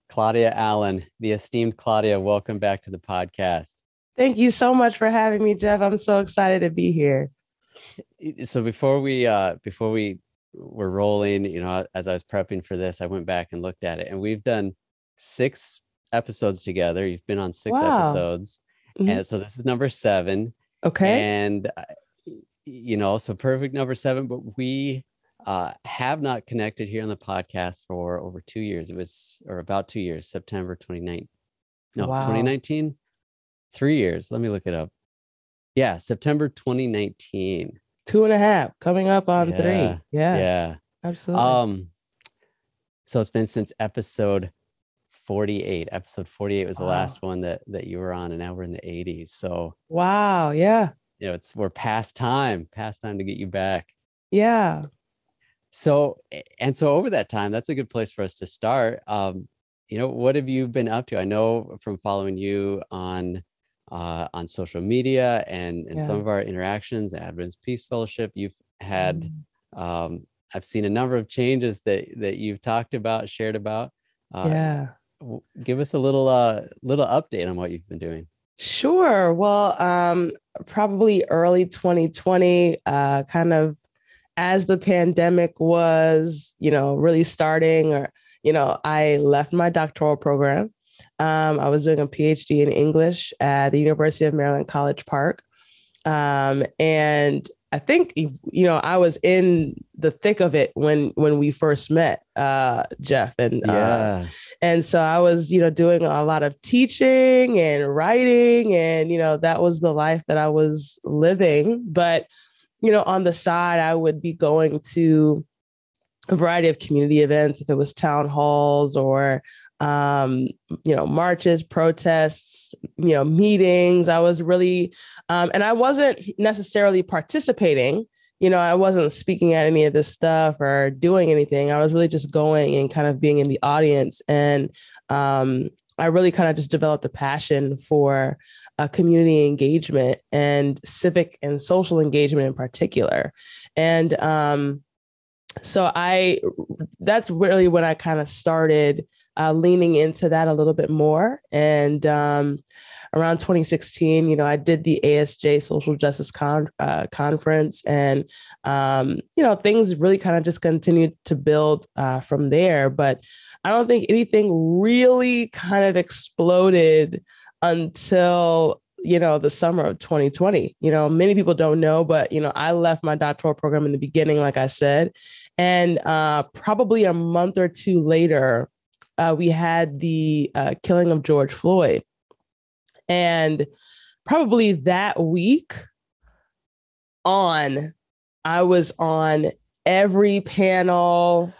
Claudia Allen, the esteemed Claudia. Welcome back to the podcast. Thank you so much for having me, Jeff. I'm so excited to be here. So before we were rolling, as I was prepping for this, I went back and looked at it, and we've done 6 episodes together. You've been on 6 episodes, and so this is number 7. Okay. And so perfect number 7, but we have not connected here on the podcast for over 2 years. About 2 years, September 2019. No, 2019. 3 years. Let me look it up. Yeah, September 2019. 2.5, coming up on 3. Yeah, absolutely. So it's been since episode 48. Episode 48 was the last one that you were on, and now we're in the 80s. So wow, yeah. We're past time to get you back. Yeah. So over that time, that's a good place for us to start. What have you been up to? I know from following you on social media and some of our interactions at Adventist Peace Fellowship, you've had, I've seen a number of changes that you've talked about, shared about. Give us a little update on what you've been doing. Sure. Well, probably early 2020, kind of as the pandemic was, really starting, I left my doctoral program. I was doing a PhD in English at the University of Maryland, College Park. And I think, I was in the thick of it when we first met, Jeff. And so I was, doing a lot of teaching and writing, and, that was the life that I was living. But, on the side, I would be going to a variety of community events, if it was town halls or marches, protests, meetings. I was really, and I wasn't necessarily participating, I wasn't speaking at any of this stuff or doing anything. I was really just going and kind of being in the audience. And I really kind of just developed a passion for community engagement and civic and social engagement in particular. And so that's really when I kind of started leaning into that a little bit more. And around 2016, I did the ASJ Social Justice Conference, and, things really kind of just continued to build from there. But I don't think anything really kind of exploded until, the summer of 2020. Many people don't know, but, I left my doctoral program in the beginning, like I said, and probably a month or 2 later, we had the killing of George Floyd. And probably that week I was on every panel.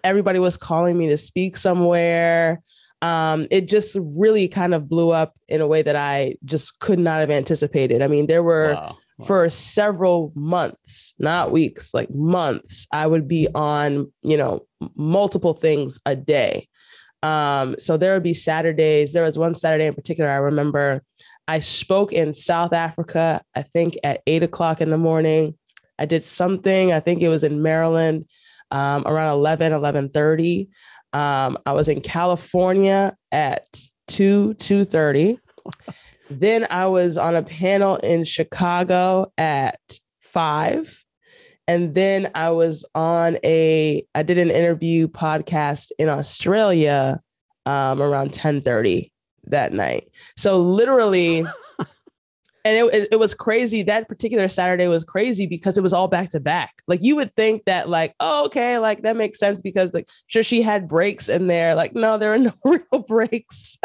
Everybody was calling me to speak somewhere. It just really kind of blew up in a way that I just could not have anticipated. I mean, there were for several months, not weeks, like months, I would be on, multiple things a day. So there would be Saturdays. There was one Saturday in particular, I remember I spoke in South Africa, I think at 8:00 in the morning. I did something, I think it was in Maryland, around 11:30. I was in California at 2:30. Then I was on a panel in Chicago at 5. And then I did an interview podcast in Australia around 10:30 that night. So literally, and it was crazy. That particular Saturday was crazy because it was all back to back. Like you would think that like, oh, okay, like that makes sense because like, sure, she had breaks in there. Like, no, there are no real breaks.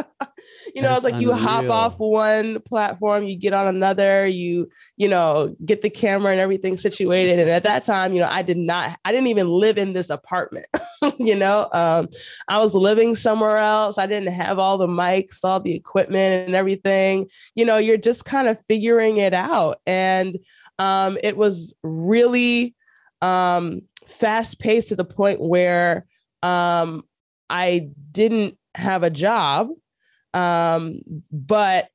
It's like unreal. You hop off one platform, you get on another, you get the camera and everything situated. And at that time, I didn't even live in this apartment. I was living somewhere else. I didn't have all the mics, all the equipment and everything. You're just kind of figuring it out. And it was really fast paced to the point where I didn't have a job. But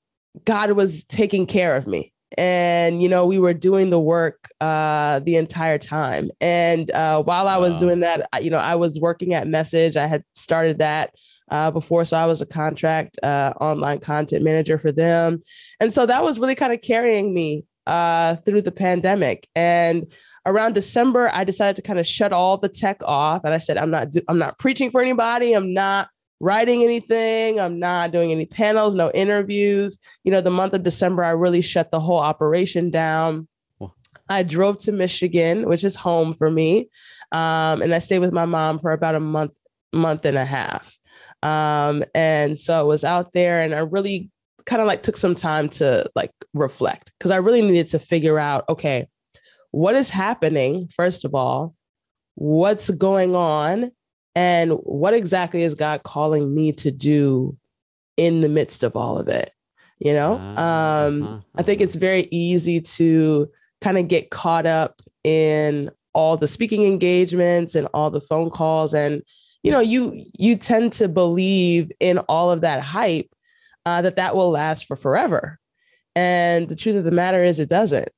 God was taking care of me. And, we were doing the work the entire time. And while I was doing that, I was working at Message. I had started that before. So I was a contract online content manager for them. And so that was really kind of carrying me through the pandemic. And around December, I decided to kind of shut all the tech off. And I said, I'm not preaching for anybody. I'm not writing anything. I'm not doing any panels, no interviews. The month of December, I really shut the whole operation down. I drove to Michigan, which is home for me. And I stayed with my mom for about a month and a half. And so I was out there, and I really kind of took some time to reflect, because I really needed to figure out, okay, what is happening? First of all, what's going on? And what exactly is God calling me to do in the midst of all of it? I think it's very easy to kind of get caught up in all the speaking engagements and all the phone calls. And, you tend to believe in all of that hype, that will last for forever. And the truth of the matter is it doesn't.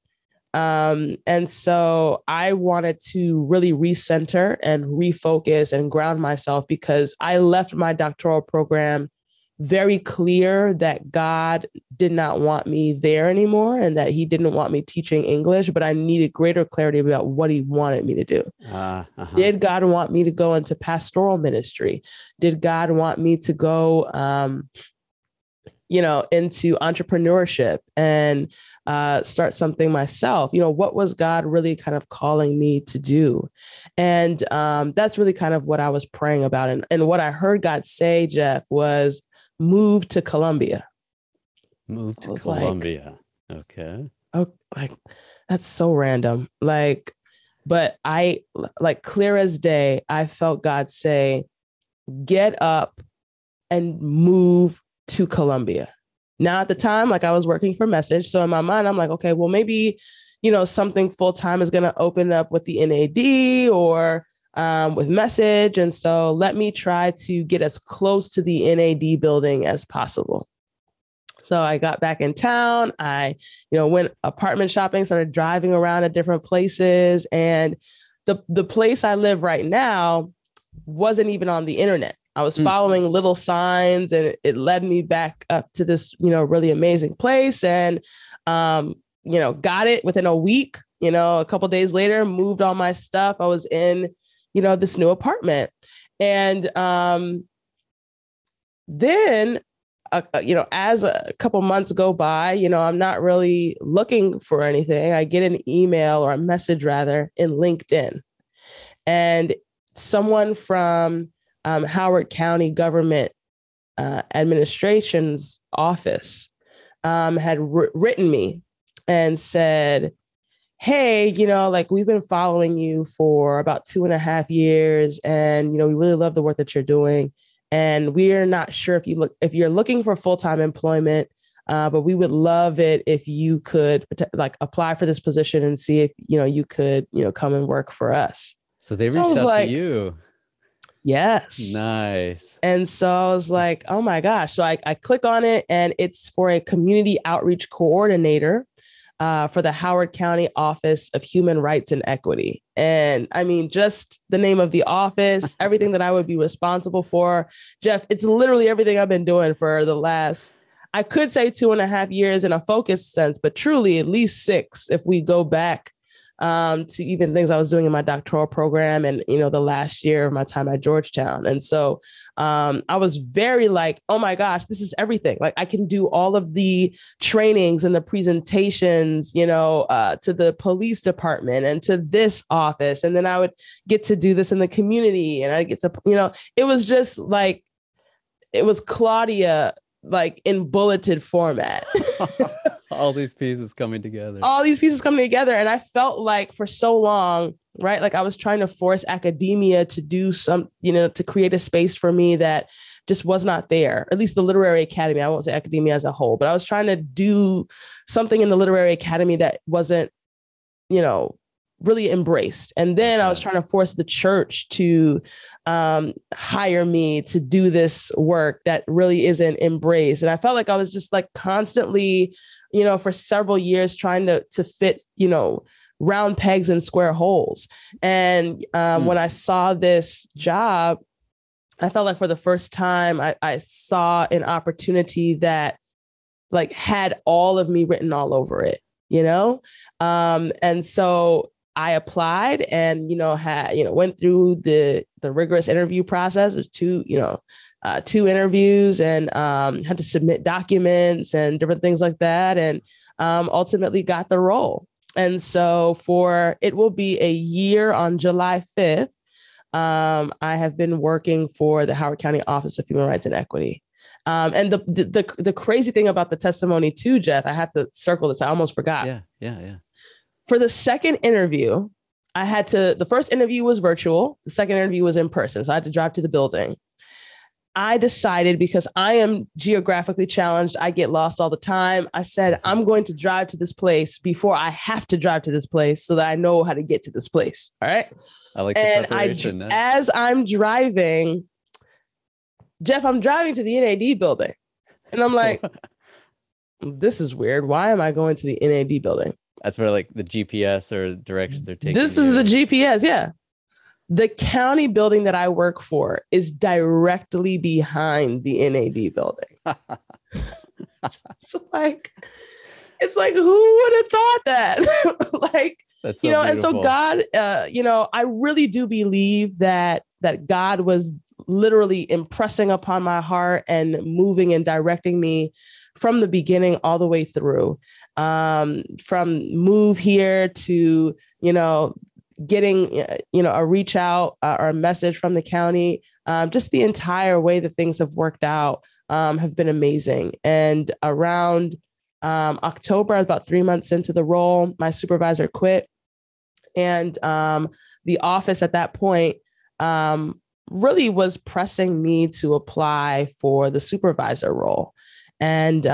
And so I wanted to really recenter and refocus and ground myself, because I left my doctoral program very clear that God did not want me there anymore, and that he didn't want me teaching English, but I needed greater clarity about what he wanted me to do. Did God want me to go into pastoral ministry? Did God want me to go, into entrepreneurship and start something myself? What was God really kind of calling me to do? And that's really kind of what I was praying about. And what I heard God say, Jeff, was move to Columbia. Move to Columbia. Okay. Oh, that's so random. But I, clear as day, I felt God say, get up and move to Columbia. Now, at the time, I was working for Message. So in my mind, I'm like, okay, well, maybe, something full-time is going to open up with the NAD or with Message. And so let me try to get as close to the NAD building as possible. So I got back in town. I, went apartment shopping, started driving around at different places. And the place I live right now wasn't even on the internet. I was following little signs, and it led me back up to this, really amazing place. And, got it within a week, a couple of days later, moved all my stuff. I was in, this new apartment. And then, as a couple months go by, I'm not really looking for anything. I get an email, or a message rather, in LinkedIn. And someone from Howard County Government Administration's office had written me and said, hey, we've been following you for about 2.5 years, and, we really love the work that you're doing. And we're not sure if you're looking for full-time employment, but we would love it if you could apply for this position and see if, you could, come and work for us. So they reached out to you. Yes. Nice. And so I was like, oh my gosh. So I click on it, and it's for a community outreach coordinator for the Howard County Office of Human Rights and Equity. And I mean, just the name of the office, everything that I would be responsible for, Jeff, it's literally everything I've been doing for the last, I could say 2.5 years in a focused sense, but truly at least 6 if we go back to even things I was doing in my doctoral program and, the last year of my time at Georgetown. And so I was very oh my gosh, this is everything. I can do all of the trainings and the presentations, to the police department and to this office. And then I would get to do this in the community, and I get to, it was just it was Claudia, in bulleted format. All these pieces coming together. And I felt for so long, right? I was trying to force academia to do some, to create a space for me that just was not there. At least the literary academy. I won't say academia as a whole, but I was trying to do something in the literary academy that wasn't, really embraced. And then I was trying to force the church to hire me to do this work that really isn't embraced. And I felt like I was just like constantly, for several years trying to fit, round pegs in square holes. And when I saw this job, I felt like for the first time, I saw an opportunity that like had all of me written all over it, and so I applied and, went through the rigorous interview process of two interviews and had to submit documents and different things like that. And ultimately got the role. And so it will be a year on July 5th. I have been working for the Howard County Office of Human Rights and Equity. And the crazy thing about the testimony too, Jeff, I have to circle this. I almost forgot. Yeah. For the second interview, the first interview was virtual. The second interview was in person. So I had to drive to the building. I decided, because I am geographically challenged, I get lost all the time. I said, I'm going to drive to this place before I have to drive to this place so that I know how to get to this place. All right. I like the preparation. As I'm driving, Jeff, I'm driving to the NAD building. And I'm like, this is weird. Why am I going to the NAD building? That's where like the GPS or directions are taking. This is the GPS. Yeah. The county building that I work for is directly behind the NAD building. It's like, who would have thought that? That's so beautiful. And so God, I really do believe that God was literally impressing upon my heart and moving and directing me from the beginning all the way through, from move here to, getting, a reach out or a message from the county. Just the entire way that things have worked out have been amazing. And around October, I was about 3 months into the role, my supervisor quit. And the office at that point really was pressing me to apply for the supervisor role. And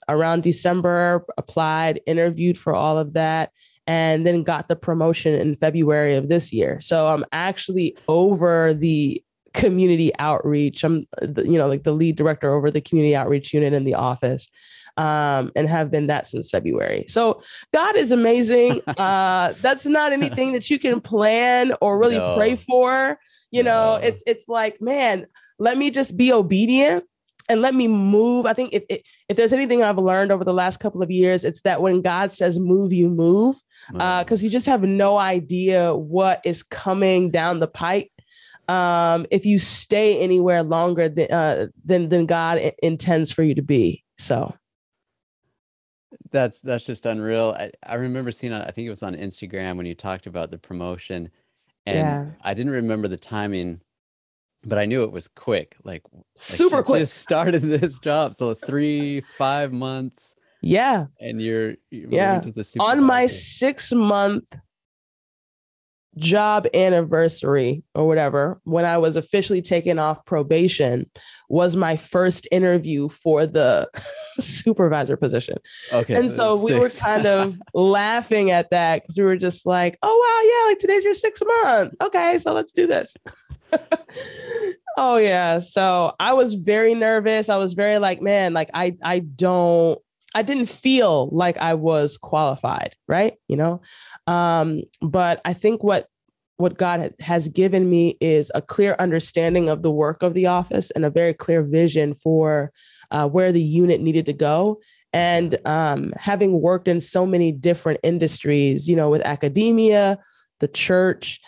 around December, applied, interviewed for all of that, and then got the promotion in February of this year. So I'm actually over the community outreach. I'm, like the lead director over the community outreach unit in the office, and have been that since February. So God is amazing. That's not anything that you can plan or really pray for. It's like, man, let me just be obedient and let me move. I think if there's anything I've learned over the last couple of years, it's that when God says move, you move, because you just have no idea what is coming down the pipe. If you stay anywhere longer than God intends for you to be. So that's just unreal. I remember seeing, I think it was on Instagram when you talked about the promotion, and I didn't remember the timing, but I knew it was quick, like super quick. Just started this job, so 3-5 months. Yeah, and you're moving to the on my 6-month job anniversary or whatever, when I was officially taken off probation, was my first interview for the supervisor position. Okay. And so we were kind of laughing at that because we were just like, oh, wow, yeah, like today's your 6th month. Okay, so let's do this. Oh, yeah. So I was very nervous. I was very like, man, like I didn't feel like I was qualified, right? But I think what God has given me is a clear understanding of the work of the office and a very clear vision for where the unit needed to go. And having worked in so many different industries, with academia, the church,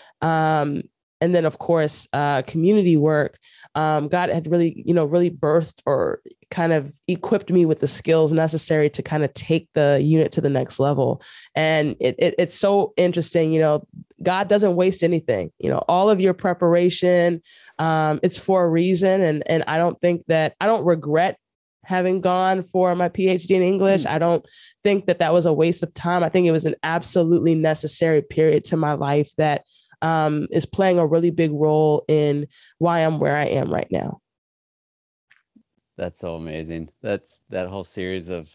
and then, of course, community work, God had really, really birthed or kind of equipped me with the skills necessary to kind of take the unit to the next level. And it's so interesting, God doesn't waste anything, all of your preparation, it's for a reason. And I don't regret having gone for my PhD in English. I don't think that was a waste of time. I think it was an absolutely necessary period to my life that is playing a really big role in why I'm where I am right now. That's so amazing. That's that whole series of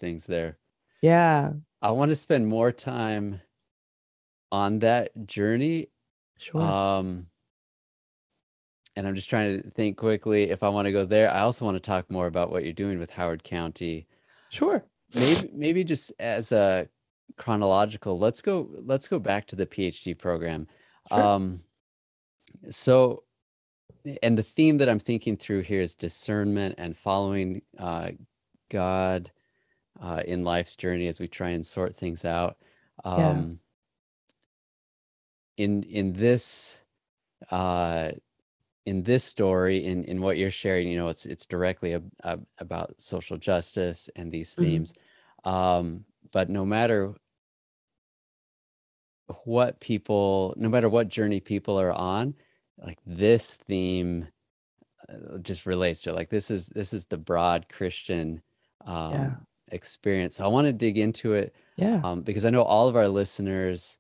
things there. Yeah. I want to spend more time on that journey. Sure. And I'm just trying to think quickly if I want to go there. I also want to talk more about what you're doing with Howard County. Sure. Maybe just as a chronological, let's go back to the PhD program. Sure. So, and the theme that I'm thinking through here is discernment and following God in life's journey as we try and sort things out. In this story, in what you're sharing, it's directly about social justice and these themes. But no matter what journey people are on, like this theme just relates to, like, this is the broad Christian experience. So I want to dig into it because I know all of our listeners,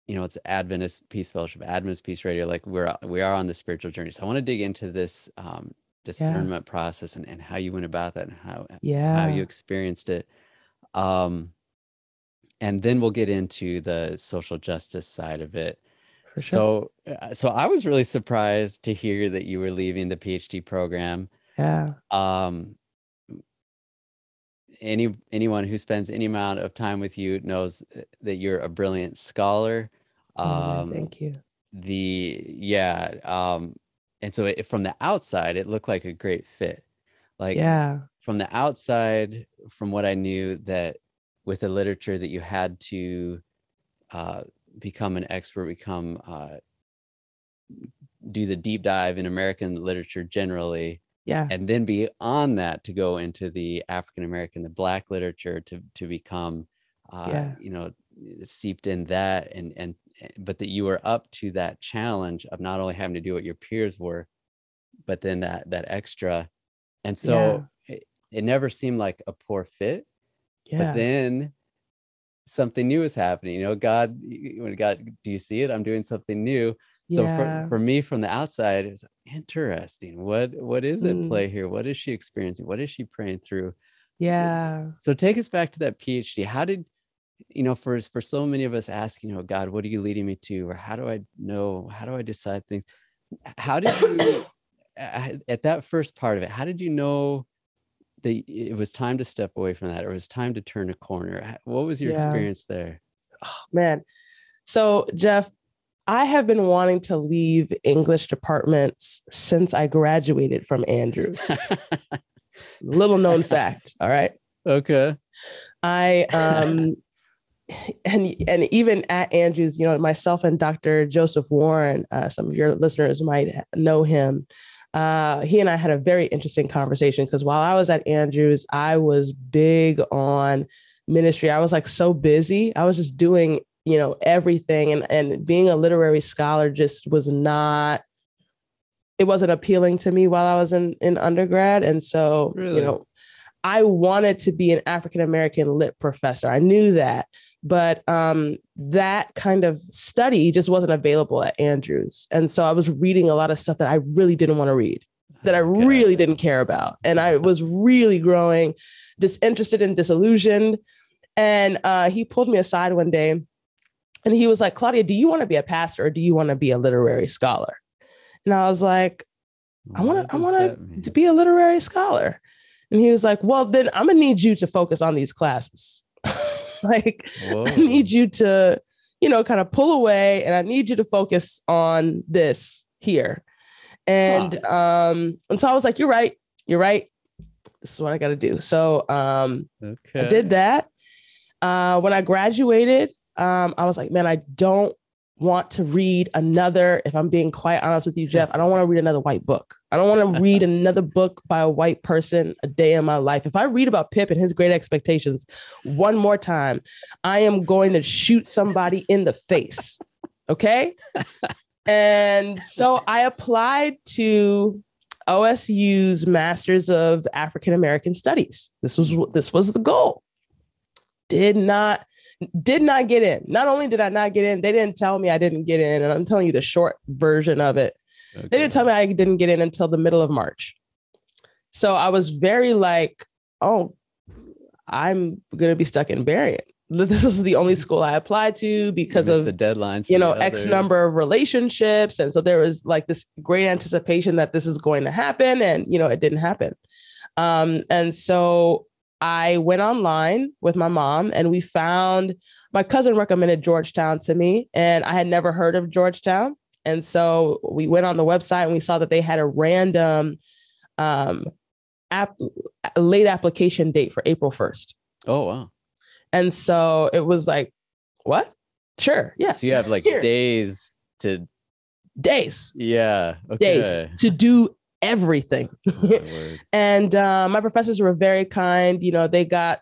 it's Adventist Peace Fellowship, Adventist Peace Radio, like we are on the spiritual journey. So I want to dig into this discernment process and how you went about that and how you experienced it. And then we'll get into the social justice side of it. For sure. So I was really surprised to hear that you were leaving the PhD program. Anyone who spends any amount of time with you knows that you're a brilliant scholar. Thank you. And so from the outside, it looked like a great fit. From the outside, from what I knew, that with the literature that you had to become an expert, do the deep dive in American literature generally. And then beyond that, to go into the African American, the Black literature, to become, seeped in that, but that you were up to that challenge of not only having to do what your peers were, but then that extra. And so it never seemed like a poor fit. But then something new is happening. God, do you see it? I'm doing something new. So for me, from the outside, it's interesting. What is at play here? What is she experiencing? What is she praying through? So take us back to that PhD. How did, for so many of us asking, God, what are you leading me to? Or how do I know? How do I decide things? How did you, at that first part of it, how did you know that it was time to step away from that, or it was time to turn a corner? What was your experience there? Oh, man. So, Jeff, I have been wanting to leave English departments since I graduated from Andrews. Little known fact. All right. Okay. I and even at Andrews, myself and Dr. Joseph Warren, some of your listeners might know him. He and I had a very interesting conversation because while I was at Andrews, I was big on ministry. I was like so busy. I was just doing, everything. And being a literary scholar just it wasn't appealing to me while I was in undergrad. And so, really? I wanted to be an African-American lit professor. I knew that, but that kind of study just wasn't available at Andrews. And so I was reading a lot of stuff that I really didn't want to read, that I really didn't care about. And I was really growing disinterested and disillusioned. And he pulled me aside one day and he was like, Claudia, do you want to be a pastor or do you want to be a literary scholar? And I was like, I want to be a literary scholar. And he was like, well, then I'm gonna need you to focus on these classes. Like, whoa. I need you to, kind of pull away and I need you to focus on this here. And so I was like, you're right. This is what I got to do. So I did that. When I graduated, I was like, man, I don't want to read another, if I'm being quite honest with you, Jeff, I don't want to read another white book. I don't want to read another book by a white person a day in my life. If I read about Pip and his great expectations one more time, I am going to shoot somebody in the face. Okay. And so I applied to OSU's Masters of African American Studies. This was the goal. Did not get in. Not only did I not get in, they didn't tell me I didn't get in. And I'm telling you the short version of it. Okay. They didn't tell me I didn't get in until the middle of March. So I was very like, oh, I'm going to be stuck in Berrien. this was the only school I applied to because of the deadlines, X number of relationships. And so there was like this great anticipation that this is going to happen. And, it didn't happen. And so I went online with my mom and my cousin recommended Georgetown to me, and I had never heard of Georgetown. And so we went on the website and we saw that they had a random late application date for April 1st. Oh, wow. And so it was like, what? Sure. Yes. So you have like days. Yeah. Okay. Days to do everything. And my professors were very kind. They got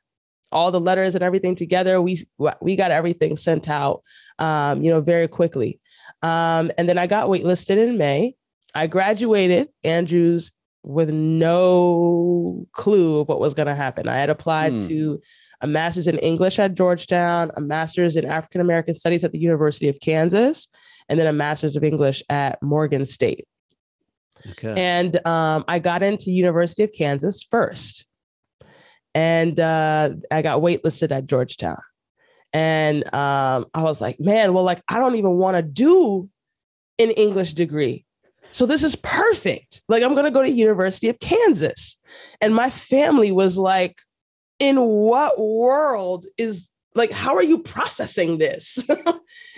all the letters and everything together. We got everything sent out, very quickly. And then I got waitlisted in May. I graduated Andrews with no clue what was going to happen. I had applied to a master's in English at Georgetown, a master's in African American Studies at the University of Kansas, and then a master's of English at Morgan State. Okay. And I got into University of Kansas first. And I got waitlisted at Georgetown. And I was like, man, well, like, I don't even want to do an English degree. So this is perfect. Like, I'm going to go to University of Kansas. And my family was like, in what world is, like, how are you processing this?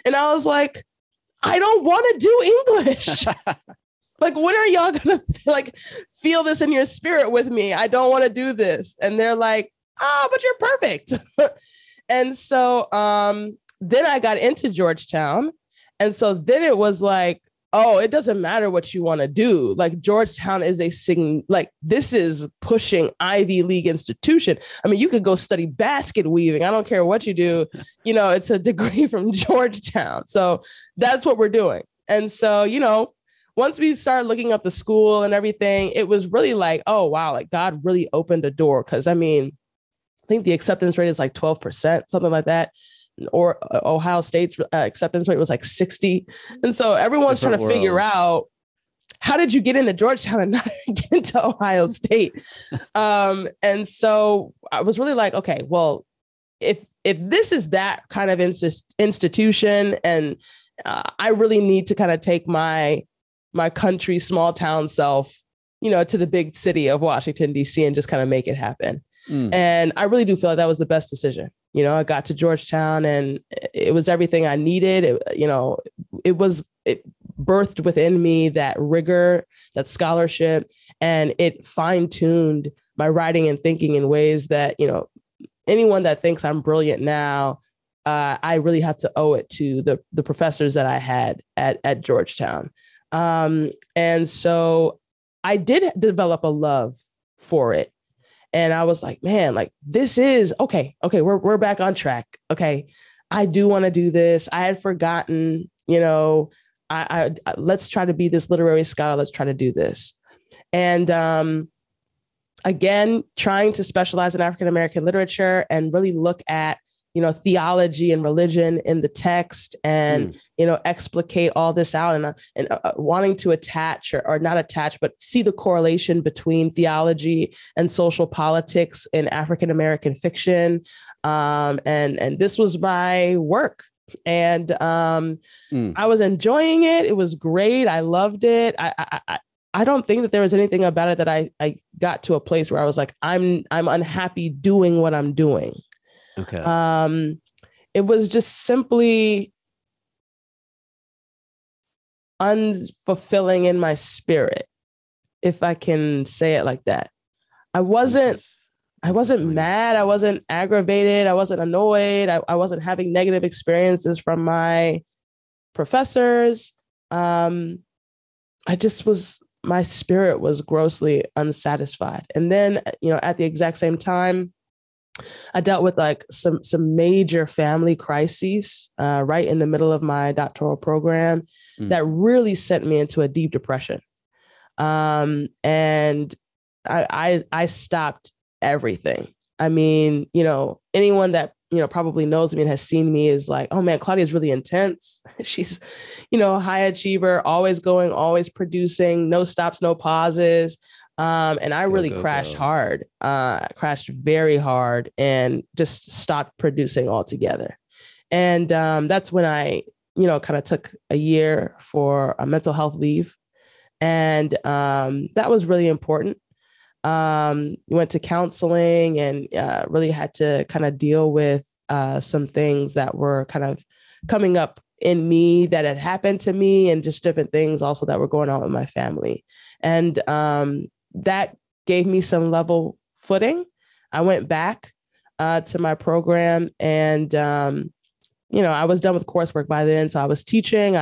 And I was like, I don't want to do English. Like, when are y'all going to feel this in your spirit with me? I don't want to do this. And they're like, but you're perfect. And so then I got into Georgetown. And so then it was like, oh, it doesn't matter what you want to do. Like, Georgetown is this is pushing Ivy League institution. I mean, you could go study basket weaving. I don't care what you do. It's a degree from Georgetown. So that's what we're doing. And so, once we started looking up the school and everything, it was really like, oh, wow, like God really opened a door. Cause I mean, I think the acceptance rate is like 12%, something like that. Or Ohio State's acceptance rate was like 60. And so everyone's trying to figure out, how did you get into Georgetown and not get into Ohio State? And so I was really like, okay, well, if this is that kind of institution, and I really need to kind of take my country, small town self, to the big city of Washington, D.C. and just kind of make it happen. And I really do feel like that was the best decision. I got to Georgetown and it was everything I needed. It birthed within me that rigor, that scholarship, and it fine-tuned my writing and thinking in ways that, anyone that thinks I'm brilliant now, I really have to owe it to the professors that I had at Georgetown. And so I did develop a love for it. And I was like, man, like, this is okay. We're back on track. Okay. I do want to do this. I had forgotten, I let's try to be this literary scholar. Let's try to do this. And, again, trying to specialize in African-American literature and really look at, theology and religion in the text and, explicate all this out and wanting to attach or not attach, but see the correlation between theology and social politics in African-American fiction. And this was my work. And I was enjoying it. It was great. I loved it. I don't think that there was anything about it that I got to a place where I was like, I'm unhappy doing what I'm doing. Okay. It was just simply unfulfilling in my spirit, if I can say it like that. I wasn't mad. I wasn't aggravated. I wasn't annoyed. I wasn't having negative experiences from my professors. My spirit was grossly unsatisfied. And then, at the exact same time, I dealt with like some major family crises right in the middle of my doctoral program that really sent me into a deep depression. And I stopped everything. I mean, anyone that, probably knows me and has seen me is like, oh man, Claudia is really intense. She's, high achiever, always going, always producing, no stops, no pauses. And I really crashed hard, crashed very hard, and just stopped producing altogether. And that's when I, kind of took a year for a mental health leave. And that was really important. Went to counseling and really had to kind of deal with some things that were kind of coming up in me that had happened to me, and just different things also that were going on with my family. And that gave me some level footing. I went back to my program, and I was done with coursework by then. So I was teaching.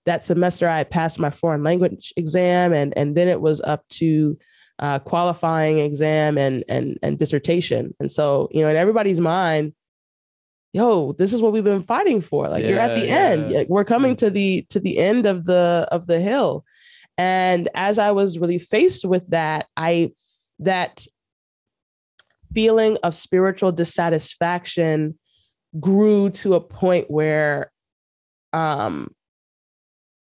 That semester I passed my foreign language exam, and then it was up to qualifying exam and dissertation. And so, in everybody's mind, this is what we've been fighting for. Like, you're at the end. Like, we're coming to the end of the hill. And as I was really faced with that, that feeling of spiritual dissatisfaction grew to a point where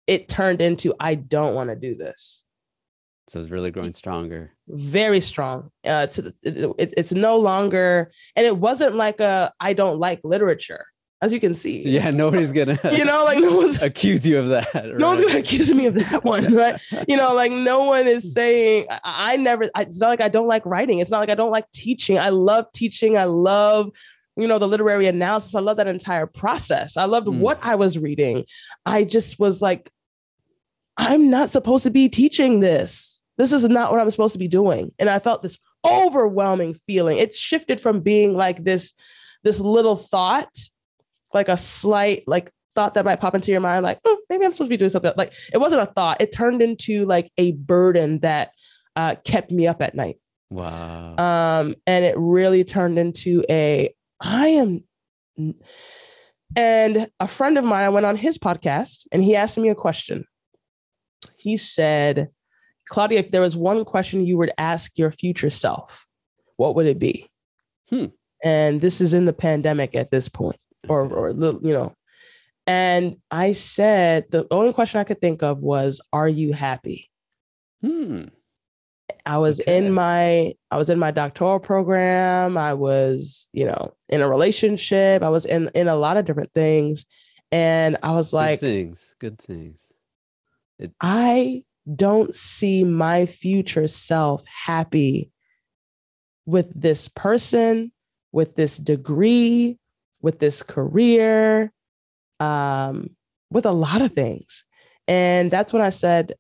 it turned into, I don't want to do this. So it's really growing stronger. Very strong. It's no longer, and it wasn't like I don't like literature, as you can see. Yeah, nobody's gonna, no one's accuse you of that. Right? No one's gonna accuse me of that one, right? No one is saying it's not like I don't like writing. It's not like I don't like teaching. I love teaching. I love, the literary analysis. I love that entire process. I loved what I was reading. I just was like, I'm not supposed to be teaching this. This is not what I'm supposed to be doing. And I felt this overwhelming feeling. It shifted from being like this little thought, like a slight thought that might pop into your mind, like, oh, maybe I'm supposed to be doing something. Like, it wasn't a thought. It turned into like a burden that kept me up at night. Wow. And it really turned into and a friend of mine, I went on his podcast and he asked me a question. He said, Claudia, if there was one question you would ask your future self, what would it be? And this is in the pandemic at this point, or and I said, the only question I could think of was, are you happy? I was in my doctoral program. I was, in a relationship. I was in a lot of different things. And I was like, good things. I don't see my future self happy with this person, with this degree, with this career, with a lot of things. And that's when I said,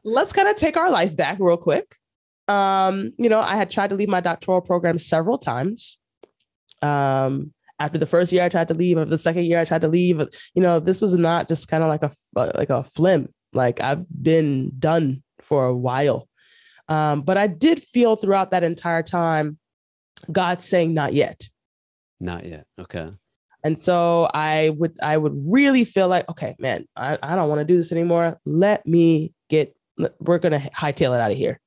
let's kind of take our life back real quick. I had tried to leave my doctoral program several times. After the first year, I tried to leave. After the second year, I tried to leave. This was not just kind of like a flim. Like, I've been done for a while. But I did feel throughout that entire time, God saying, not yet. Not yet. Okay. And so I would really feel like, okay, man, I don't want to do this anymore. We're going to hightail it out of here.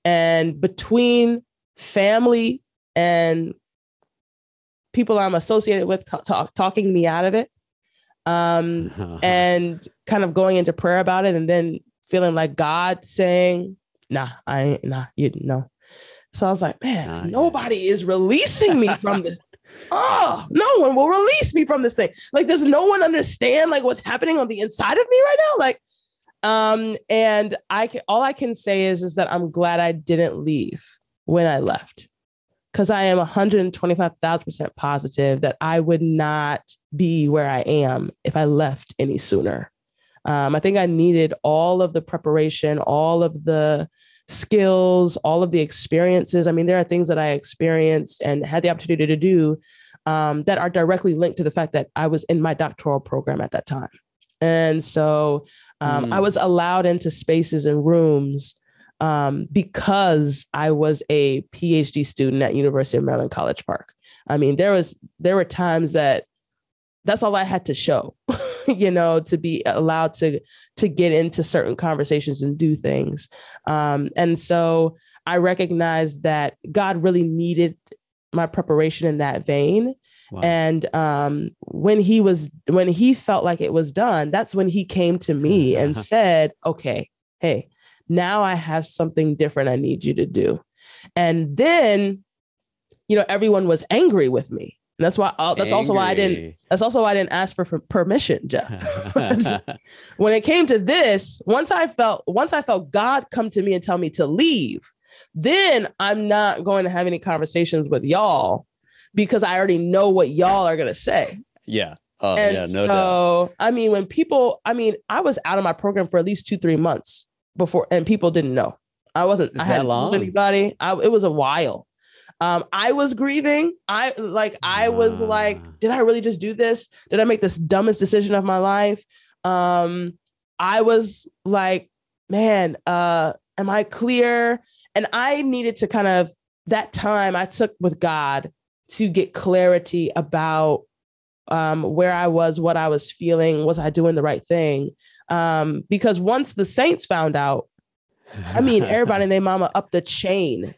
And between family and people I'm associated with talking me out of it, and kind of going into prayer about it, and then feeling like God saying, nah. So I was like, man, nobody is releasing me from this. Oh, no one will release me from this thing. Like, does no one understand like what's happening on the inside of me right now? Like, and all I can say is that I'm glad I didn't leave when I left. Because I am 125,000% positive that I would not be where I am if I left any sooner. I think I needed all of the preparation, all of the skills, all of the experiences. I mean, there are things that I experienced and had the opportunity to do that are directly linked to the fact that I was in my doctoral program at that time. And so I was allowed into spaces and rooms because I was a PhD student at University of Maryland, College Park. I mean, there were times that's all I had to show, to be allowed to get into certain conversations and do things. And so I recognized that God really needed my preparation in that vein. Wow. And when he felt like it was done, that's when he came to me and said, okay, hey, now I have something different I need you to do. And then, everyone was angry with me. And that's why, that's also why I didn't ask for permission, Jeff. When it came to this, once I felt God come to me and tell me to leave, then I'm not going to have any conversations with y'all because I already know what y'all are going to say. Yeah. No doubt. I was out of my program for at least 2-3 months before, and people didn't know. I hadn't told anybody. It was a while. I was grieving. I was like, did I really just do this? Did I make this dumbest decision of my life? I was like, man, am I clear? And I needed to kind of, that time I took with God to get clarity about where I was, what I was feeling, was I doing the right thing? Because once the saints found out, everybody and their mama up the chain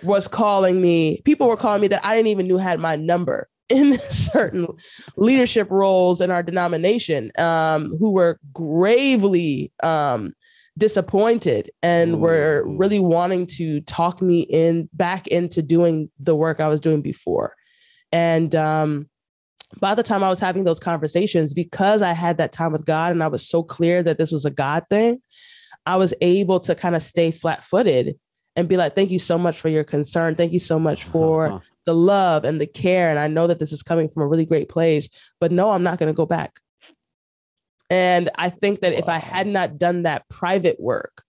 was calling me. People were calling me that I didn't even know had my number in certain leadership roles in our denomination, who were gravely disappointed and were really wanting to talk me back into doing the work I was doing before. And by the time I was having those conversations, because I had that time with God and I was so clear that this was a God thing, I was able to kind of stay flat-footed and be like, thank you so much for your concern. Thank you so much for the love and the care. And I know that this is coming from a really great place, but no, I'm not going to go back. And I think that if I had not done that private work,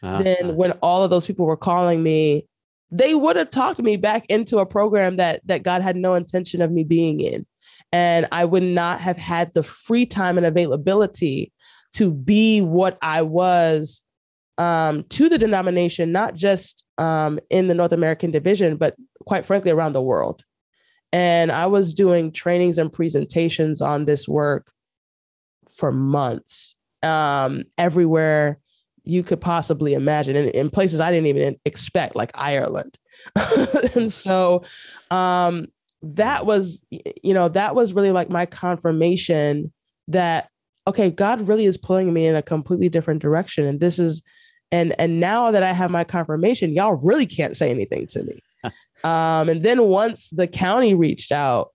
then when all of those people were calling me, they would have talked me back into a program that God had no intention of me being in. And I would not have had the free time and availability to be what I was to the denomination, not just in the North American division, but quite frankly, around the world. And I was doing trainings and presentations on this work for months, everywhere you could possibly imagine, and in places I didn't even expect, like Ireland. And so that was really like my confirmation that, okay, God really is pulling me in a completely different direction. And this is, and now that I have my confirmation, y'all really can't say anything to me. And then once the county reached out,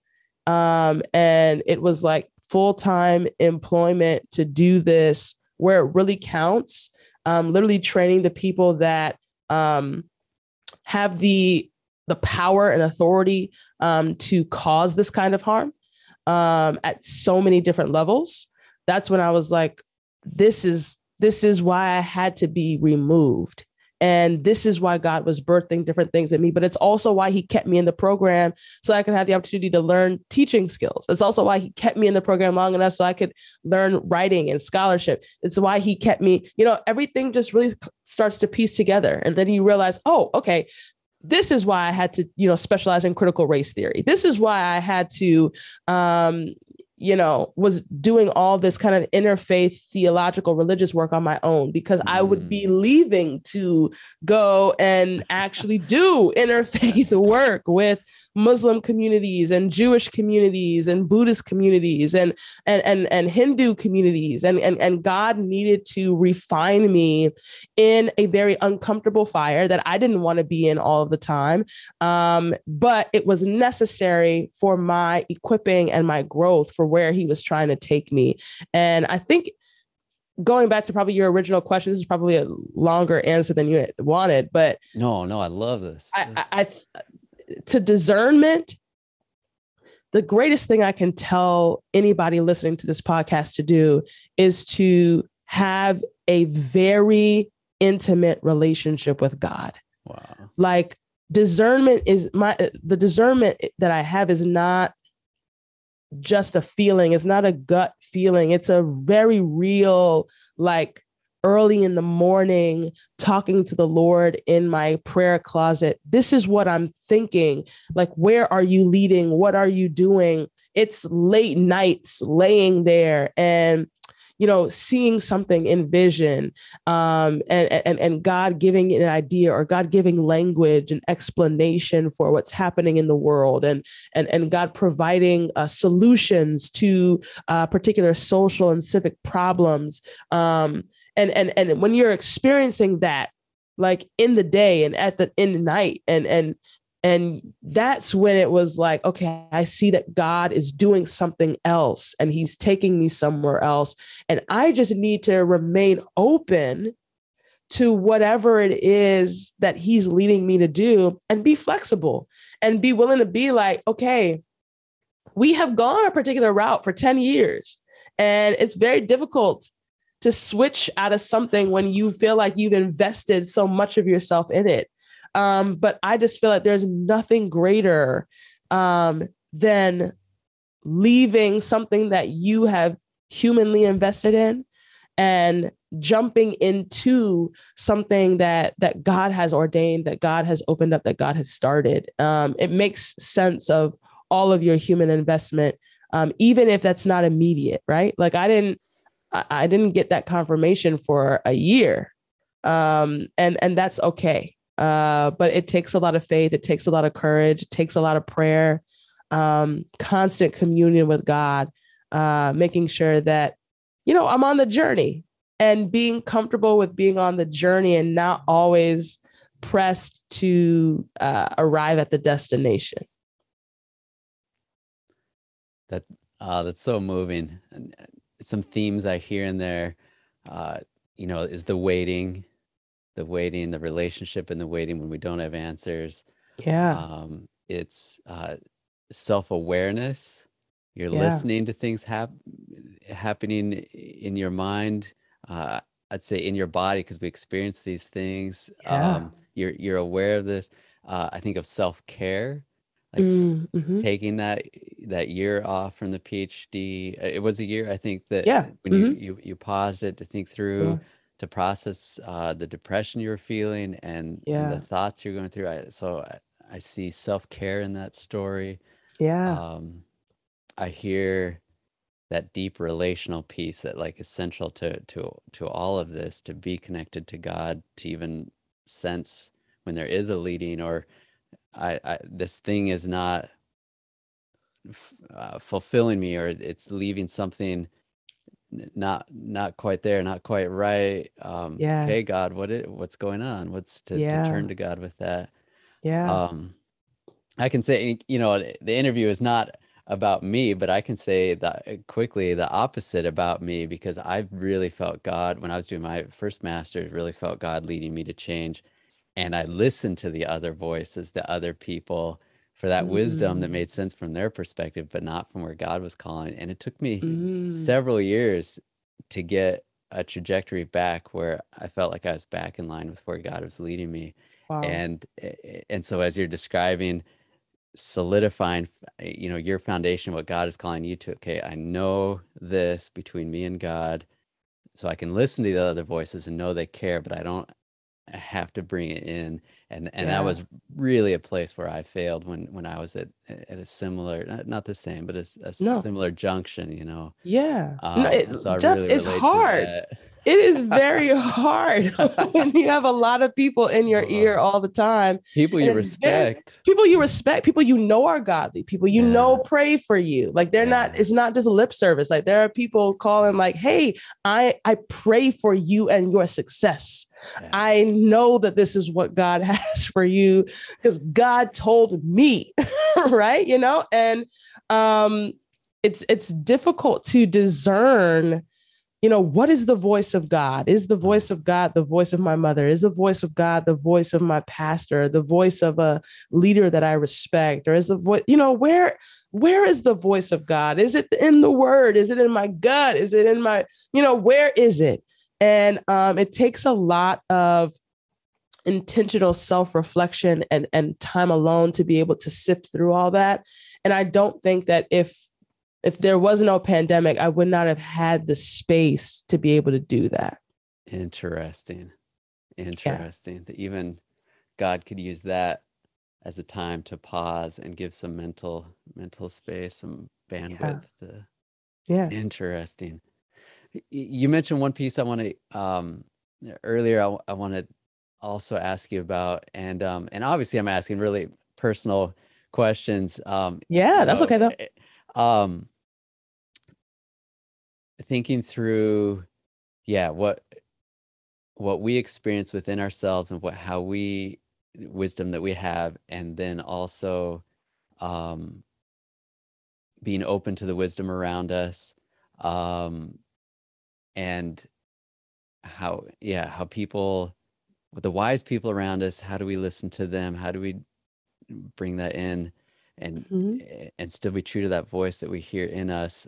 and it was like full-time employment to do this where it really counts, literally training the people that have the power and authority to cause this kind of harm at so many different levels. That's when I was like, this is why I had to be removed. And this is why God was birthing different things in me. But it's also why he kept me in the program so I could have the opportunity to learn teaching skills. It's also why he kept me in the program long enough so I could learn writing and scholarship. It's why he kept me, everything just really starts to piece together. And then you realize, oh, okay, this is why I had to, specialize in critical race theory. This is why I had to, was doing all this kind of interfaith theological religious work on my own, because I would be leaving to go and actually do interfaith work with Muslim communities and Jewish communities and Buddhist communities and Hindu communities. And God needed to refine me in a very uncomfortable fire that I didn't want to be in all of the time. But it was necessary for my equipping and my growth for where he was trying to take me. And I think, going back to probably your original question, this is probably a longer answer than you wanted, but no, I love this. To discernment, the greatest thing I can tell anybody listening to this podcast to do is to have a very intimate relationship with God. Wow. Like discernment the discernment that I have is not just a feeling. It's not a gut feeling. It's a very real, like, early in the morning, talking to the Lord in my prayer closet. This is what I'm thinking. Like, where are you leading? What are you doing? It's late nights laying there and, seeing something in vision, and God giving an idea or God giving language and explanation for what's happening in the world, and God providing solutions to particular social and civic problems. And when you're experiencing that, like in the day and in the night, and that's when it was like, okay, I see that God is doing something else and he's taking me somewhere else. And I just need to remain open to whatever it is that he's leading me to do, and be flexible and be willing to be like, okay, we have gone a particular route for 10 years and it's very difficult to switch out of something when you feel like you've invested so much of yourself in it. But I just feel like there's nothing greater than leaving something that you have humanly invested in and jumping into something that God has ordained, that God has opened up, that God has started. It makes sense of all of your human investment, even if that's not immediate, right? Like I didn't get that confirmation for a year, and that's okay. But it takes a lot of faith. It takes a lot of courage. It takes a lot of prayer, constant communion with God, making sure that, I'm on the journey, and being comfortable with being on the journey and not always pressed to arrive at the destination. That's so moving. And some themes I hear in there, is the waiting, the relationship and the waiting when we don't have answers. Yeah. It's self-awareness. You're listening to things happening in your mind. I'd say in your body, because we experience these things. Yeah. You're aware of this. I think of self-care, like taking that year off from the PhD. It was a year, I think, that when you paused it to think through, to process the depression you were feeling and the thoughts you're going through. I see self-care in that story. Yeah. I hear that deep relational piece that like essential to all of this, to be connected to God, to even sense when there is a leading, or this thing is not fulfilling me, or it's leaving something not quite there, not quite right. Okay, God, what's going on? What's to turn to God with that? I can say, the interview is not about me, but I can say that quickly the opposite about me, because I really felt God when I was doing my first master's, really felt God leading me to change. And I listened to the other voices, the other people, for that wisdom that made sense from their perspective, but not from where God was calling. And it took me several years to get a trajectory back where I felt like I was back in line with where God was leading me. Wow. And so as you're describing, solidifying, your foundation, what God is calling you to, okay, I know this between me and God, so I can listen to the other voices and know they care, but I don't have to bring it in. And that was really a place where I failed when I was at a similar, not the same, but a similar junction, Yeah. So I really it's hard. To that. It is very hard when you have a lot of people in your ear all the time. People you respect. People you respect, people are godly, people pray for you. Like they're not, it's not just lip service. Like there are people calling like, hey, I pray for you and your success. Yeah. I know that this is what God has for you because God told me, right? And it's difficult to discern, what is the voice of God? Is the voice of God the voice of my mother? Is the voice of God the voice of my pastor, the voice of a leader that I respect? Or is the voice, where is the voice of God? Is it in the word? Is it in my gut? Is it in my, where is it? And it takes a lot of intentional self-reflection and time alone to be able to sift through all that. And I don't think that if there was no pandemic, I would not have had the space to be able to do that. Interesting. That even God could use that as a time to pause and give some mental space, some bandwidth. Interesting. You mentioned one piece I want to earlier. I want to also ask you about, and obviously I'm asking really personal questions. That's okay though. Thinking through, what what we experience within ourselves and how we wisdom that we have, and then also being open to the wisdom around us, and how people, with the wise people around us, how do we listen to them? How do we bring that in and still be true to that voice that we hear in us?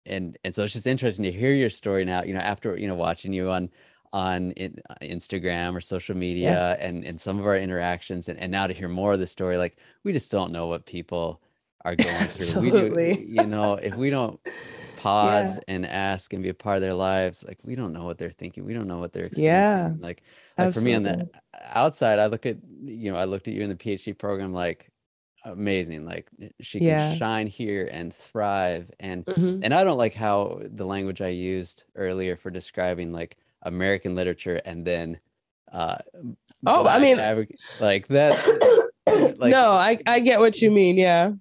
And so it's just interesting to hear your story now, after, watching you on Instagram or social media, and some of our interactions, and now to hear more of the story. Like, we just don't know what people are going through. Absolutely. We do, if we don't pause and ask and be a part of their lives, like, we don't know what they're thinking. We don't know what they're experiencing. Like for me on the outside, I looked at you in the PhD program, like, amazing. Like, she can shine here and thrive. And I don't like how the language I used earlier for describing like American literature, and then like that. Like, no, I get what you mean. Yeah.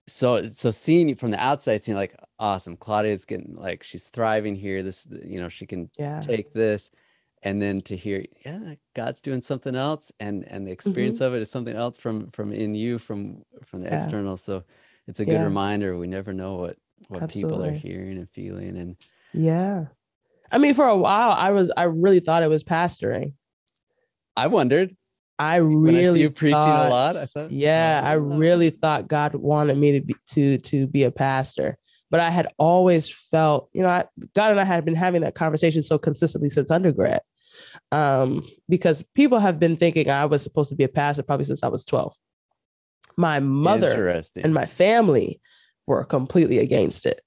So seeing you from the outside, seeing like, awesome, Claudia's getting, like, she's thriving here. This, she can take this, and then to hear, God's doing something else, and the experience of it is something else from in you, from the external. So it's a good reminder. We never know what people are hearing and feeling. And I mean, for a while, I really thought it was pastoring. I wondered. When I see you preaching a lot, I thought, I really thought God wanted me to be a pastor. But I had always felt, God and I had been having that conversation so consistently since undergrad, because people have been thinking I was supposed to be a pastor probably since I was 12. My mother and my family were completely against it.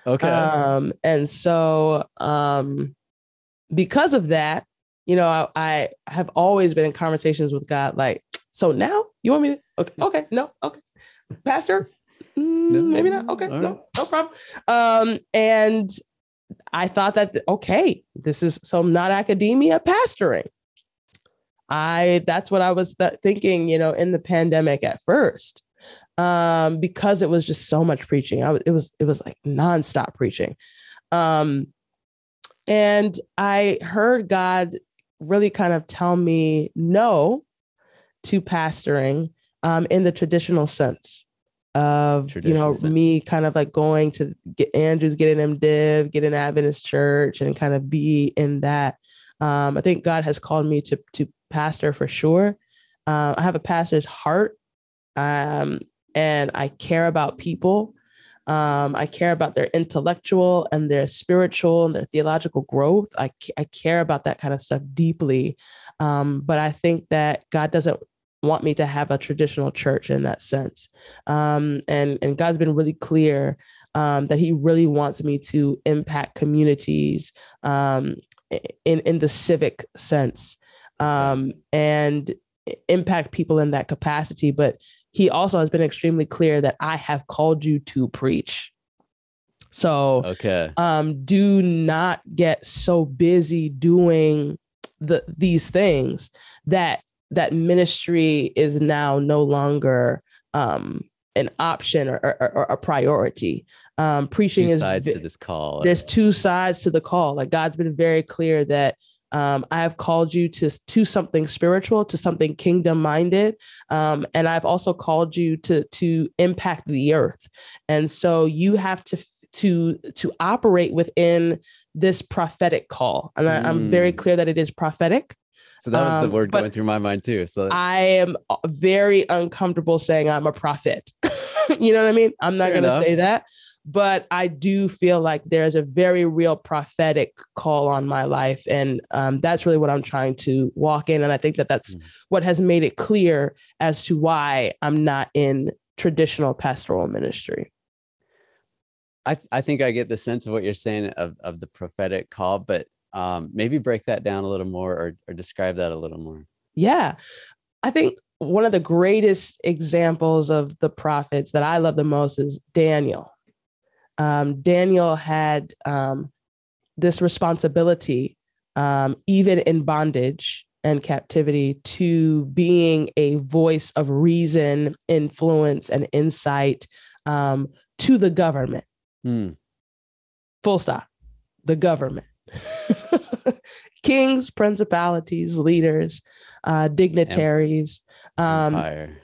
Okay. And so because of that, I have always been in conversations with God, like, so now you want me to, okay, no, okay, pastor, maybe not, okay, no problem. And I thought that, okay, this is, so I'm not academia, pastoring. That's what I was thinking, in the pandemic at first, because it was just so much preaching. It was like nonstop preaching. And I heard God really kind of tell me no to pastoring, in the traditional sense of, me kind of like going to get Andrews, get an MDiv, get an Adventist church, and kind of be in that. I think God has called me to pastor for sure. I have a pastor's heart, and I care about people. I care about their intellectual and their spiritual and their theological growth. I care about that kind of stuff deeply. But I think that God doesn't want me to have a traditional church in that sense. And God's been really clear that he really wants me to impact communities in the civic sense, and impact people in that capacity. But he also has been extremely clear that I have called you to preach. So, do not get so busy doing these things that ministry is now no longer an option or a priority. Preaching is two sides to this call. There's two sides to the call. Like, God's been very clear that I have called you to something spiritual, to something kingdom minded. And I've also called you to impact the earth. And so you have to operate within this prophetic call. And I'm very clear that it is prophetic. So that was the word going through my mind too. So I am very uncomfortable saying I'm a prophet. You know what I mean? I'm not going to say that. But I do feel like there's a very real prophetic call on my life. And that's really what I'm trying to walk in. And I think that that's what has made it clear as to why I'm not in traditional pastoral ministry. I think I get the sense of what you're saying of the prophetic call, but maybe break that down a little more, or describe that a little more. Yeah. I think one of the greatest examples of the prophets that I love the most is Daniel. Daniel had this responsibility, even in bondage and captivity, to being a voice of reason, influence, and insight to the government. Full stop. the government, kings, principalities, leaders, dignitaries, Empire.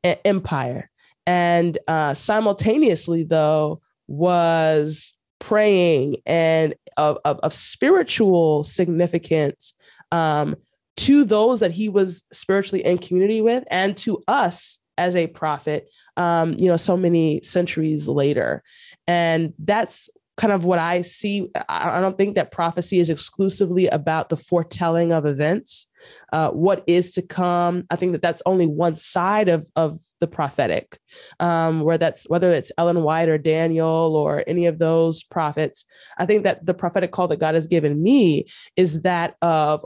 Empire. And simultaneously, though, was praying and of spiritual significance to those that he was spiritually in community with, and to us as a prophet, so many centuries later. And that's kind of what I see. I don't think that prophecy is exclusively about the foretelling of events, what is to come. I think that that's only one side of the prophetic, whether it's Ellen White or Daniel or any of those prophets. I think that the prophetic call that God has given me is that of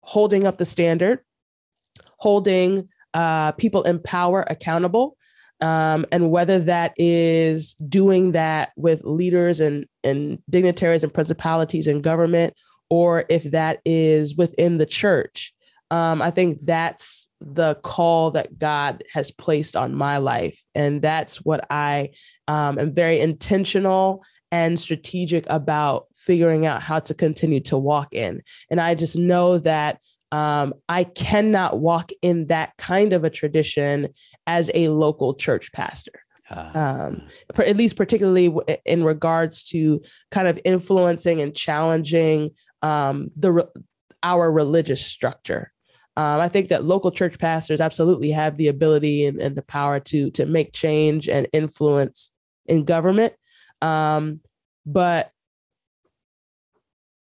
holding up the standard, holding people in power accountable, and whether that is doing that with leaders and dignitaries and principalities in government, or if that is within the church. I think that's the call that God has placed on my life. And that's what I am very intentional and strategic about figuring out how to continue to walk in. And I just know that I cannot walk in that kind of a tradition as a local church pastor, at least particularly in regards to kind of influencing and challenging our religious structure. I think that local church pastors absolutely have the ability and the power to make change and influence in government. But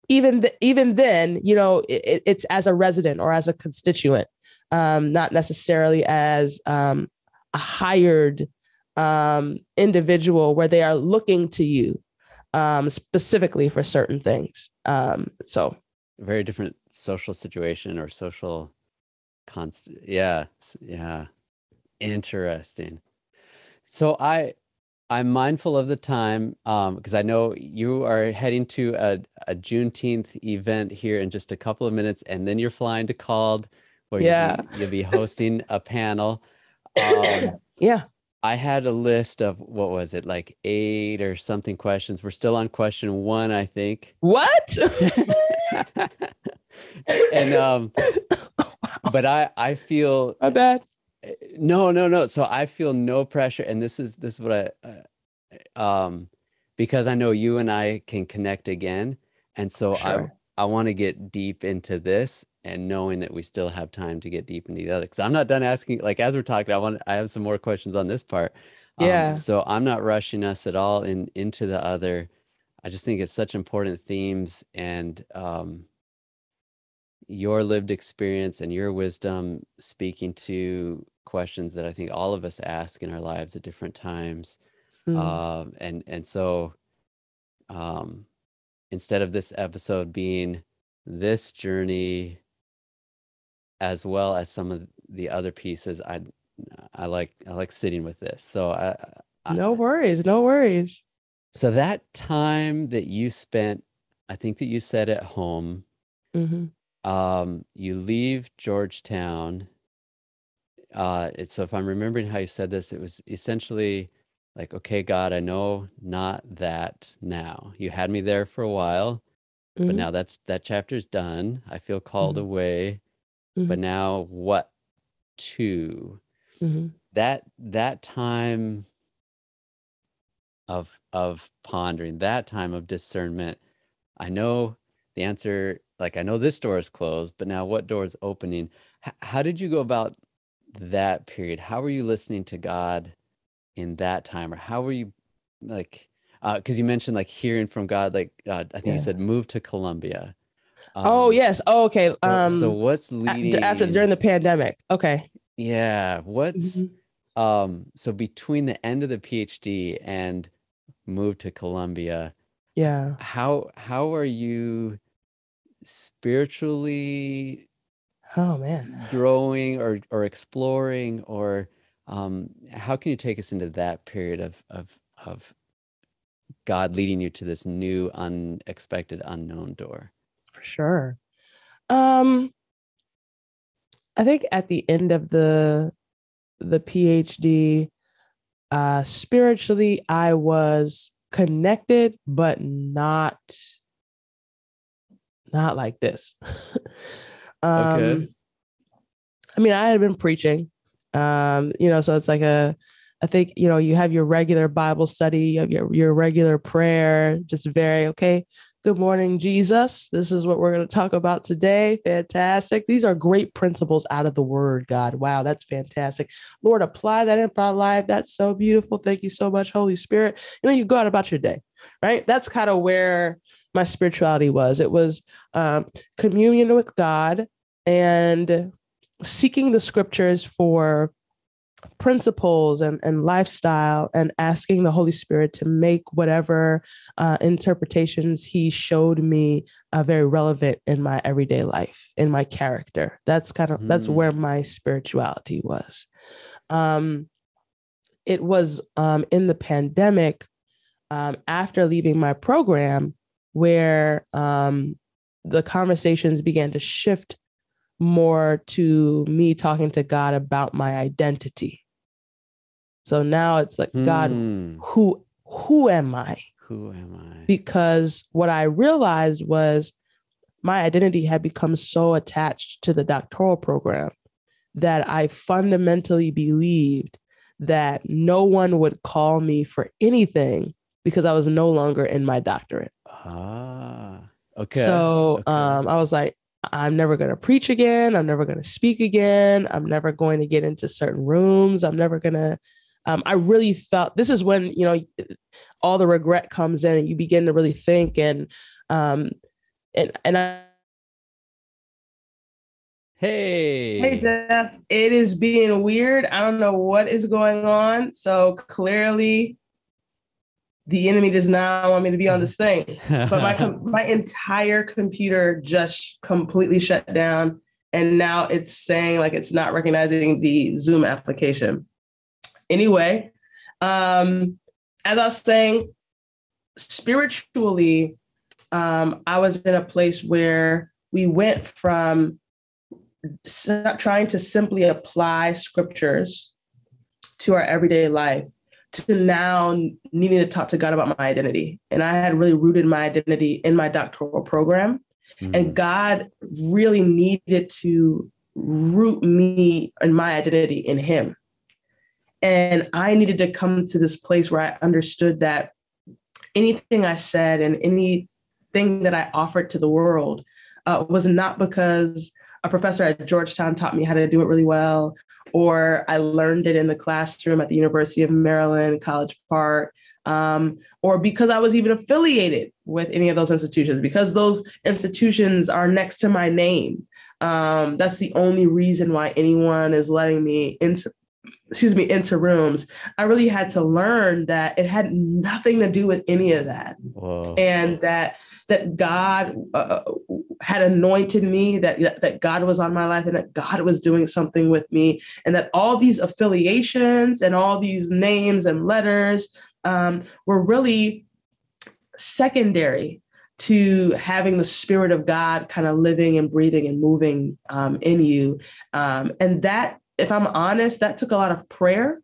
even then, it's as a resident or as a constituent, not necessarily as a hired individual where they are looking to you specifically for certain things. So very different social situation or social yeah. Interesting. So I'm mindful of the time because I know you are heading to a Juneteenth event here in just a couple of minutes, and then you're flying to Called, where you'll be hosting a panel. Yeah. I had a list of, what was it, like 8 or something questions. We're still on question 1, I think. What? And but I feel my bad. No. So I feel no pressure, and this is what because I know you and I can connect again, and so Sure. I want to get deep into this, and knowing that we still have time to get deep into the other, because I'm not done asking. Like, as we're talking, I have some more questions on this part. Yeah. So I'm not rushing us at all into the other. I just think it's such important themes, and your lived experience and your wisdom speaking to questions that I think all of us ask in our lives at different times. And so instead of this episode being this journey as well as some of the other pieces, I like sitting with this. So no worries. So that time that you spent, I think that you said at home, you leave Georgetown. So if I'm remembering how you said this, it was essentially like, okay, God, I know not that now. You had me there for a while, but now that chapter's done. I feel called away, but now what to? That time of pondering, that time of discernment, I know the answer. Like, I know this door is closed, but now what door is opening? How did you go about that period? How were you listening to God in that time? Or how were you, like, because you mentioned like hearing from God, like I think you said move to Columbia. Yes. Oh, okay. So what's leading during the pandemic? Okay. Yeah. What's so between the end of the PhD and move to Columbia, how are you spiritually growing or exploring, or how can you take us into that period of God leading you to this new, unexpected, unknown door? For sure. I think at the end of the PhD, spiritually, I was connected, but not not like this. Okay. I mean, I had been preaching, so it's like I think, you have your regular Bible study, you have your regular prayer, just very, okay, good morning, Jesus. This is what we're going to talk about today. Fantastic. These are great principles out of the word, God. Wow, that's fantastic. Lord, apply that in my life. That's so beautiful. Thank you so much, Holy Spirit. You go out about your day, right? That's kind of where my spirituality was. It was communion with God and seeking the scriptures for principles and lifestyle, and asking the Holy Spirit to make whatever interpretations he showed me very relevant in my everyday life, in my character. That's that's where my spirituality was. It was in the pandemic, after leaving my program, where the conversations began to shift more to me talking to God about my identity. So now it's like, God, who am I? Who am I? Because what I realized was my identity had become so attached to the doctoral program that I fundamentally believed that no one would call me for anything because I was no longer in my doctorate. Okay. So I was like, I'm never going to preach again. I'm never going to speak again. I'm never going to get into certain rooms. I'm never going to, I really felt, this is when, all the regret comes in and you begin to really think and I, Hey, Jeff, it is being weird. I don't know what is going on. So clearly the enemy does not want me to be on this thing, but my entire computer just completely shut down. And now it's saying like it's not recognizing the Zoom application. Anyway, as I was saying, spiritually, I was in a place where we went from trying to simply apply scriptures to our everyday life to now needing to talk to God about my identity. And I had really rooted my identity in my doctoral program. And God really needed to root me and my identity in him. And I needed to come to this place where I understood that anything I said and anything that I offered to the world was not because a professor at Georgetown taught me how to do it really well, or I learned it in the classroom at the University of Maryland, College Park, or because I was even affiliated with any of those institutions, because those institutions are next to my name. That's the only reason why anyone is letting me into rooms. I really had to learn that it had nothing to do with any of that. Whoa. And that God had anointed me, that God was on my life, and that God was doing something with me, and that all these affiliations and all these names and letters were really secondary to having the Spirit of God kind of living and breathing and moving in you. And that, if I'm honest, that took a lot of prayer,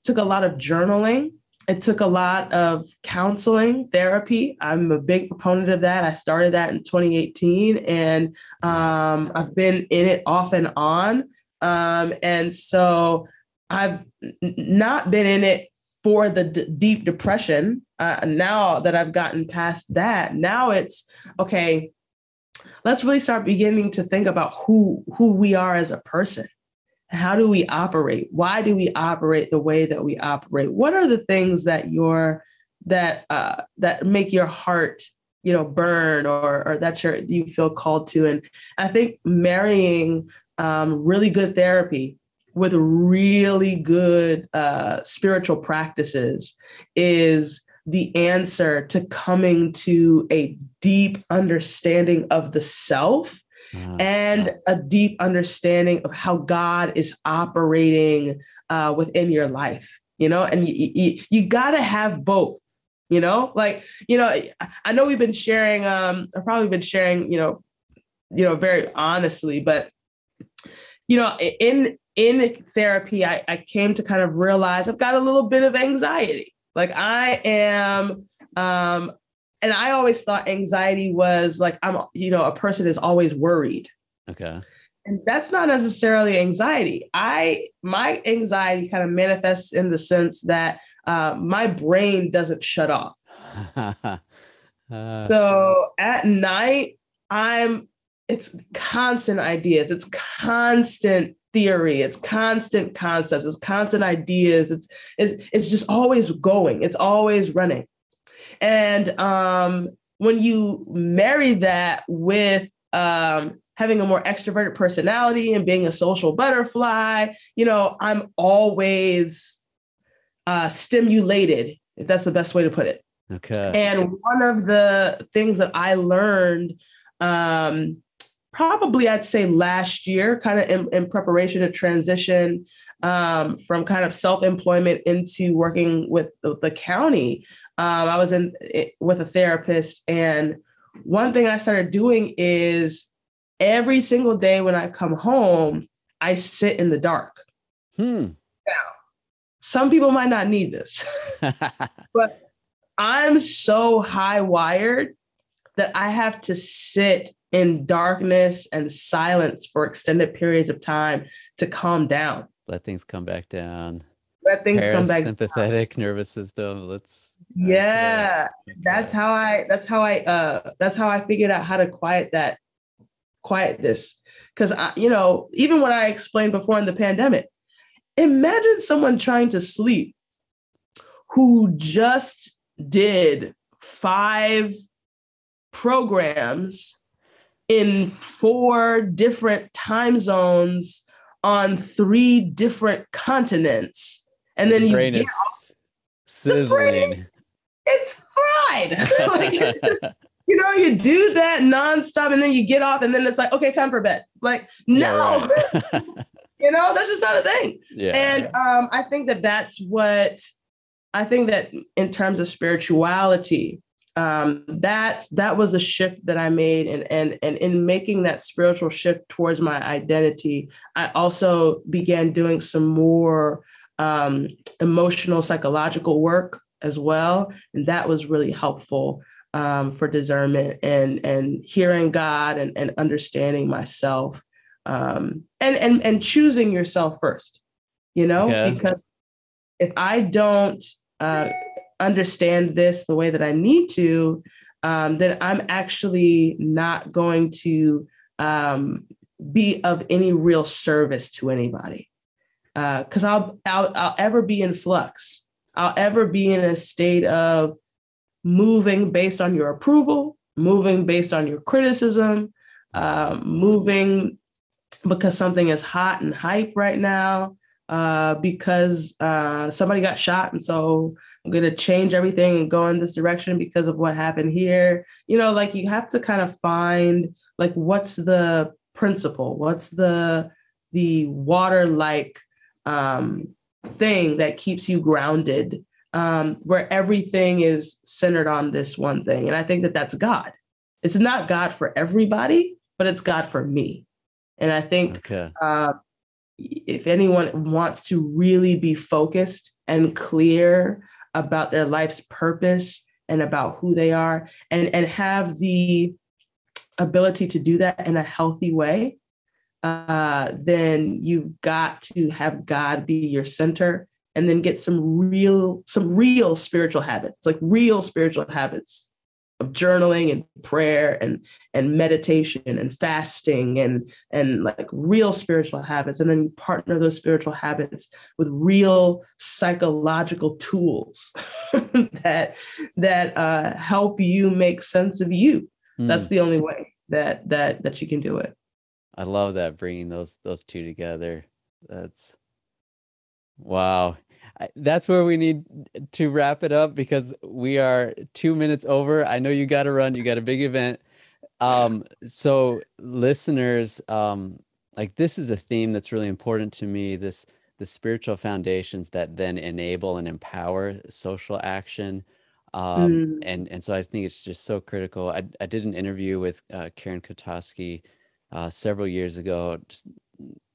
took a lot of journaling. It took a lot of counseling, therapy. I'm a big proponent of that. I started that in 2018, and I've been in it off and on. And so I've not been in it for the deep depression. Now that I've gotten past that, now it's, okay, let's really start beginning to think about who we are as a person. How do we operate? Why do we operate the way that we operate? What are the things that that make your heart, burn, or that you feel called to? And I think marrying really good therapy with really good spiritual practices is the answer to coming to a deep understanding of the self. And a deep understanding of how God is operating within your life, and you got to have both, I know we've been sharing, I've probably been sharing, very honestly, but, in therapy, I came to kind of realize I've got a little bit of anxiety. Like I am and I always thought anxiety was like, a person is always worried. Okay. And that's not necessarily anxiety. My anxiety kind of manifests in the sense that my brain doesn't shut off. So at night, it's constant ideas, it's constant theory, it's constant concepts, it's constant ideas. It's just always going, it's always running. And when you marry that with having a more extroverted personality and being a social butterfly, I'm always stimulated, if that's the best way to put it. Okay. And one of the things that I learned, probably I'd say last year, kind of in preparation to transition from kind of self-employment into working with the county, I was with a therapist. And one thing I started doing is every single day when I come home, I sit in the dark. Now, some people might not need this, but I'm so high wired that I have to sit in darkness and silence for extended periods of time to calm down. Let things come back down. Let things come back. Sympathetic nervous system. Yeah. Okay. That's how I figured out how to quiet this. Because even when I explained before in the pandemic, imagine someone trying to sleep who just did 5 programs in 4 different time zones on 3 different continents. And then brain is sizzling. It's fried. You do that nonstop and then you get off and then it's like, okay, time for bed. Like, no, yeah, right. That's just not a thing. Yeah. And I think that in terms of spirituality, that was a shift that I made. And in making that spiritual shift towards my identity, I also began doing some more emotional, psychological work as well. And that was really helpful for discernment and hearing God and understanding myself and choosing yourself first, okay. Because if I don't understand this the way that I need to, then I'm actually not going to be of any real service to anybody. Because I'll ever be in flux. I'll ever be in a state of moving based on your approval, moving based on your criticism, moving because something is hot and hype right now, because somebody got shot. And so I'm going to change everything and go in this direction because of what happened here. You have to kind of find what's the principle, what's the water-like thing that keeps you grounded, where everything is centered on this one thing. And I think that that's God. It's not God for everybody, but it's God for me. And I think if anyone wants to really be focused and clear about their life's purpose and about who they are and have the ability to do that in a healthy way, then you've got to have God be your center and then get some real spiritual habits, real spiritual habits of journaling and prayer and meditation and fasting and real spiritual habits. And then you partner those spiritual habits with real psychological tools that help you make sense of you. That's the only way that you can do it. I love that, bringing those 2 together. That's wow. That's where we need to wrap it up because we are 2 minutes over. I know you got to run. You got a big event. So listeners, this is a theme that's really important to me, the spiritual foundations that then enable and empower social action. And so I think it's just so critical. I did an interview with Karen Kotowski several years ago. Just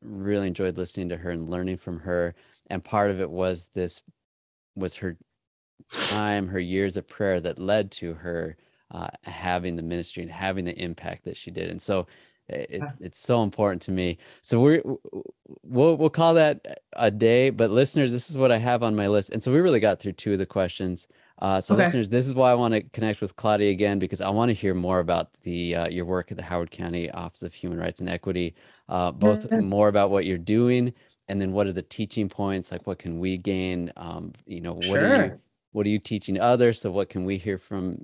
really enjoyed listening to her and learning from her. And part of it was her time, her years of prayer that led to her having the ministry and having the impact that she did. And so it's so important to me. So we'll call that a day, but listeners, this is what I have on my list. And so we really got through 2 of the questions. So listeners, this is why I want to connect with Claudia again, because I want to hear more about your work at the Howard County Office of Human Rights and Equity, both more about what you're doing, and then what are the teaching points? Like, what can we gain? What are you teaching others? So what can we hear from,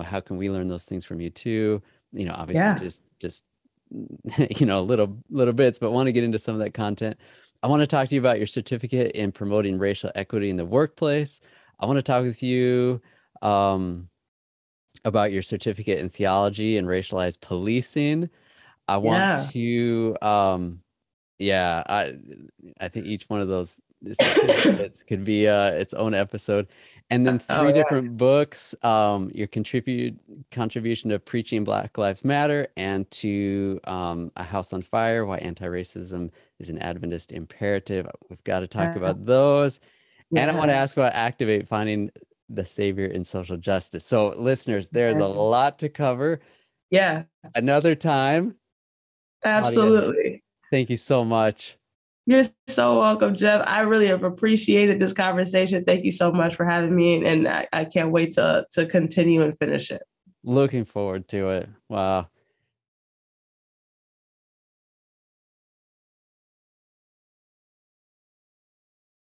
how can we learn those things from you too? Obviously just little bits, but want to get into some of that content. I want to talk to you about your certificate in promoting racial equity in the workplace. I want to talk with you about your certificate in theology and racialized policing. I want to, I think each one of those certificates could be its own episode. And then 3 different books, your contribution to Preaching Black Lives Matter and to A House on Fire, Why Anti-Racism is an Adventist Imperative. We've got to talk about those. And I want to ask about Activate, Finding the Savior in Social Justice. So listeners, there's a lot to cover. Yeah. Another time. Absolutely. Claudia, thank you so much. You're so welcome, Jeff. I really have appreciated this conversation. Thank you so much for having me. And I can't wait to continue and finish it. Looking forward to it. Wow.